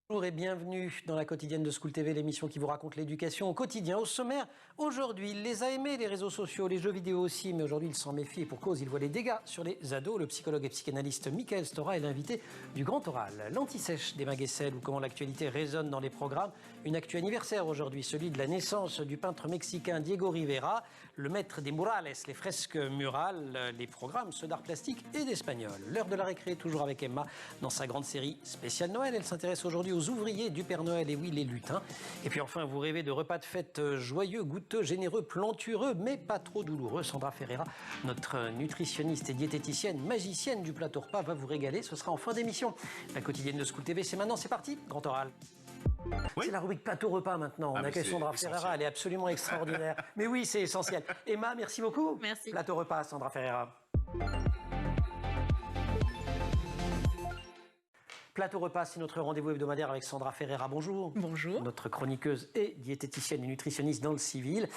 Bonjour et bienvenue dans la quotidienne de School TV, l'émission qui vous raconte l'éducation au quotidien. Au sommaire, aujourd'hui, il les a aimés, les réseaux sociaux, les jeux vidéo aussi, mais aujourd'hui, il s'en méfie et pour cause, il voit les dégâts sur les ados. Le psychologue et psychanalyste Michael Stora est l'invité du Grand Oral. L'anti-sèche des Maguessel ou comment l'actualité résonne dans les programmes. Une actu anniversaire aujourd'hui, celui de la naissance du peintre mexicain Diego Rivera, le maître des murales, les fresques murales, les programmes, ceux d'art plastique et d'espagnol. L'heure de la récré, toujours avec Emma, dans sa grande série spéciale Noël. Elle s'intéresse aujourd'hui aux ouvriers du Père Noël, et oui, les lutins. Et puis enfin, vous rêvez de repas de fête joyeux, goûteux, généreux, plantureux, mais pas trop douloureux. Sandra Ferreira, notre nutritionniste et diététicienne, magicienne du plateau repas, va vous régaler. Ce sera en fin d'émission. La quotidienne de School TV, c'est maintenant, c'est parti, Grand Oral. Oui. C'est la rubrique plateau repas maintenant. On accueille Sandra Ferreira, elle est absolument extraordinaire. Mais oui, c'est essentiel. Emma, merci beaucoup. Merci. Plateau repas, Sandra Ferreira. Plateau repas, c'est notre rendez-vous hebdomadaire avec Sandra Ferreira. Bonjour. Bonjour. Notre chroniqueuse et diététicienne et nutritionniste dans le civil.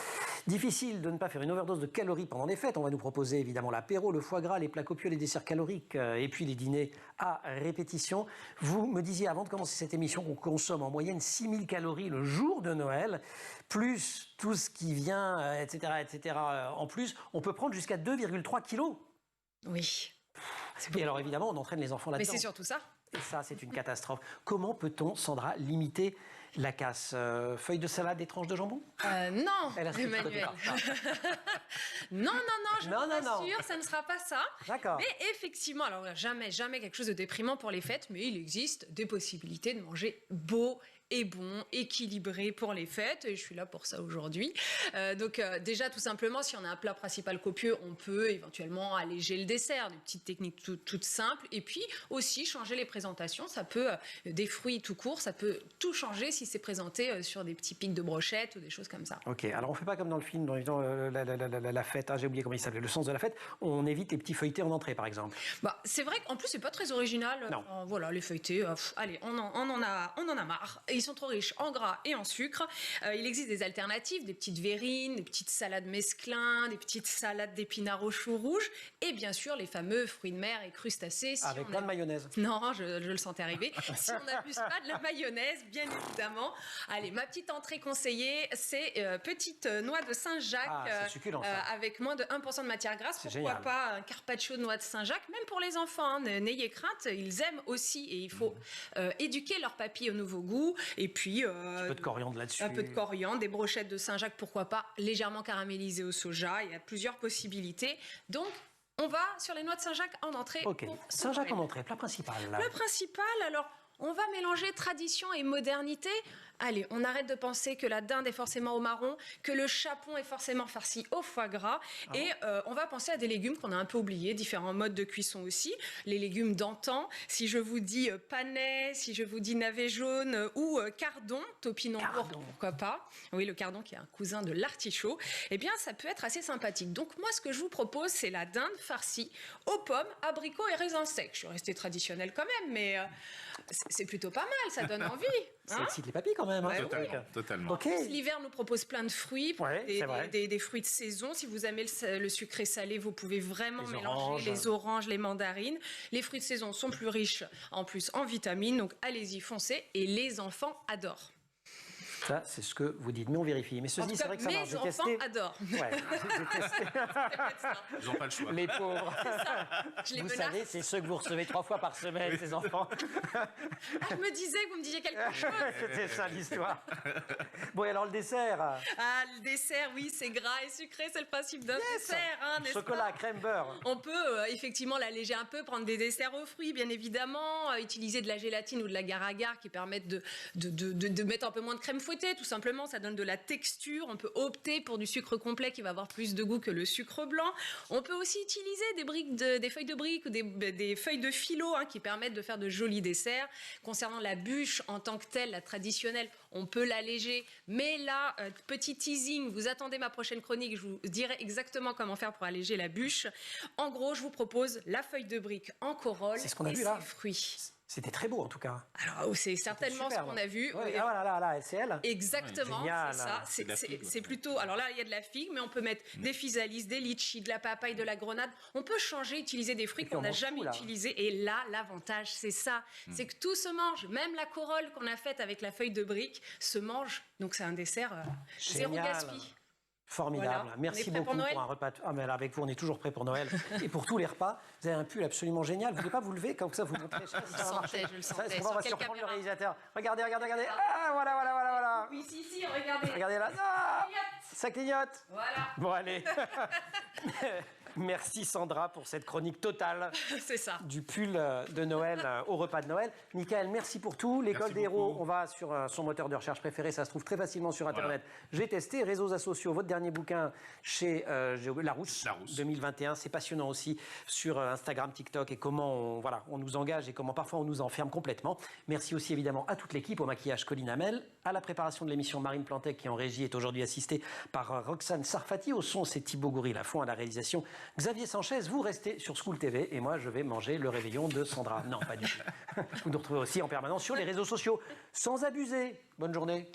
Difficile de ne pas faire une overdose de calories pendant les fêtes. On va nous proposer évidemment l'apéro, le foie gras, les plats copieux, les desserts caloriques et puis les dîners à répétition. Vous me disiez avant de commencer cette émission qu'on consomme en moyenne 6000 calories le jour de Noël, plus tout ce qui vient, etc., etc. En plus, on peut prendre jusqu'à 2,3 kilos. Oui. Et alors évidemment, on entraîne les enfants là-dedans. Mais c'est surtout ça. Et ça, c'est une catastrophe. Comment peut-on, Sandra, limiter la casse? Feuilles de salade et tranches de jambon? Non, Elle a Emmanuel. Non, je vous rassure, ça ne sera pas ça. D'accord. Mais effectivement, alors jamais quelque chose de déprimant pour les fêtes, mais il existe des possibilités de manger beau et bon, équilibré pour les fêtes, et je suis là pour ça aujourd'hui. Donc déjà, tout simplement, si on a un plat principal copieux, on peut éventuellement alléger le dessert, des petites techniques toutes simples, et puis aussi changer les présentations. Ça peut, des fruits tout court, ça peut tout changer si c'est présenté sur des petits pics de brochettes ou des choses comme ça. Ok, alors on ne fait pas comme dans le film, dans la fête, j'ai oublié comment il s'appelait, le sens de la fête, on évite les petits feuilletés en entrée, par exemple. Bah, c'est vrai qu'en plus, c'est pas très original. Non. Voilà, les feuilletés, allez, on en a marre. Ils sont trop riches en gras et en sucre. Il existe des alternatives, des petites verrines, des petites salades mesclins, des petites salades d'épinards aux choux rouges et bien sûr les fameux fruits de mer et crustacés. Avec plein de mayonnaise. Non, je le sentais arriver. Si on n'abuse pas de la mayonnaise, bien évidemment. Allez, ma petite entrée conseillée, c'est petite noix de Saint-Jacques avec moins de 1% de matière grasse. Pourquoi génial. Pas un carpaccio de noix de Saint-Jacques, même pour les enfants. Hein, n'ayez crainte, ils aiment aussi et il faut éduquer leur papille au nouveau goût. Et puis un peu de coriandre là-dessus. Un peu de coriandre, des brochettes de Saint-Jacques, pourquoi pas, légèrement caramélisées au soja. Il y a plusieurs possibilités. Donc, on va sur les noix de Saint-Jacques en entrée. Ok, Saint-Jacques en entrée, plat principal. Plat principal, alors... On va mélanger tradition et modernité. Allez, on arrête de penser que la dinde est forcément au marron, que le chapon est forcément farci au foie gras. Et on va penser à des légumes qu'on a un peu oubliés, différents modes de cuisson aussi. Les légumes d'antan, si je vous dis panais, si je vous dis navet jaune ou cardon, topinambour, pourquoi pas. Oui, le cardon qui est un cousin de l'artichaut. Eh bien, ça peut être assez sympathique. Donc moi, ce que je vous propose, c'est la dinde farcie aux pommes, abricots et raisins secs. Je suis restée traditionnelle quand même, mais... c'est plutôt pas mal, ça donne envie. Ça excite les papilles quand même. Ouais, Totalement. Okay. L'hiver nous propose plein de fruits, des fruits de saison. Si vous aimez le sucré salé, vous pouvez vraiment mélanger les oranges, les mandarines. Les fruits de saison sont plus riches en plus en vitamines, donc allez-y, foncez. Et les enfants adorent. Ça, c'est ce que vous dites, mais on vérifie. Mais ceci, c'est vrai que ça marche. Mes enfants adorent. Ouais, j'ai testé. Ils n'ont pas le choix. Les pauvres. Vous savez, c'est ceux que vous recevez 3 fois par semaine, ces enfants. Je me disais que vous me disiez quelque chose. C'était ça l'histoire. Bon, et alors le dessert? Ah, le dessert, oui, c'est gras et sucré, c'est le principe d'un dessert. Hein, chocolat, crème, beurre. On peut effectivement l'alléger un peu, prendre des desserts aux fruits, bien évidemment, utiliser de la gélatine ou de l'agar-agar qui permettent de mettre un peu moins de crème fouettée, tout simplement, ça donne de la texture. On peut opter pour du sucre complet qui va avoir plus de goût que le sucre blanc. On peut aussi utiliser des feuilles de briques ou des feuilles de philo qui permettent de faire de jolis desserts. Concernant la bûche en tant que telle, la traditionnelle, on peut l'alléger. Mais là, petit teasing, vous attendez ma prochaine chronique, je vous dirai exactement comment faire pour alléger la bûche. En gros, je vous propose la feuille de brique en corolle et ses fruits. C'était très beau en tout cas. Alors, c'est certainement ce qu'on a vu. Ouais, Oui. ah voilà, là, c'est elle. Exactement, Génial. c'est ça. C'est de la figue, C'est plutôt. Alors là, il y a de la figue, mais on peut mettre des physalis, des litchis, de la papaye, de la grenade. On peut changer, utiliser des fruits Et puis, qu'on on n'a mange jamais tout, là. utilisés. Et là, l'avantage, c'est ça. C'est que tout se mange. Même la corolle qu'on a faite avec la feuille de brique se mange. Donc c'est un dessert zéro Génial. gaspille. Formidable. Voilà. Merci On est prêt beaucoup pour Noël un repas. Ah, mais là, avec vous, on est toujours prêt pour Noël. Et pour tous les repas, vous avez un pull absolument génial. Vous ne voulez pas vous lever comme ça, vous montrez. Je sais pas si ça va marcher. Je le Ça, sentais. est-ce qu'on va Sur quelle surprendre le caméra? réalisateur. Regardez. Ah, voilà. Oui, si, regardez. Regardez là. Ah, ça clignote. Voilà, Bon, allez. Merci Sandra pour cette chronique totale c'est ça. du pull de Noël au repas de Noël. Michael, merci pour tout. L'école Merci des héros, beaucoup. on va sur son moteur de recherche préféré. Ça se trouve très facilement sur Internet. J'ai testé. Réseaux sociaux, votre dernier bouquin chez Larousse, 2021. C'est passionnant aussi sur Instagram, TikTok et comment on nous engage et comment parfois on nous enferme complètement. Merci aussi évidemment à toute l'équipe, au maquillage Colline Hamel, à la préparation de l'émission Marine Plantec qui en régie est aujourd'hui assistée par Roxane Sarfati. Au son, c'est Thibaut Goury-Lafont, à la réalisation Xavier Sanchez. Vous restez sur School TV et moi je vais manger le réveillon de Sandra. Non, pas du tout. Vous nous retrouvez aussi en permanence sur les réseaux sociaux. Sans abuser. Bonne journée.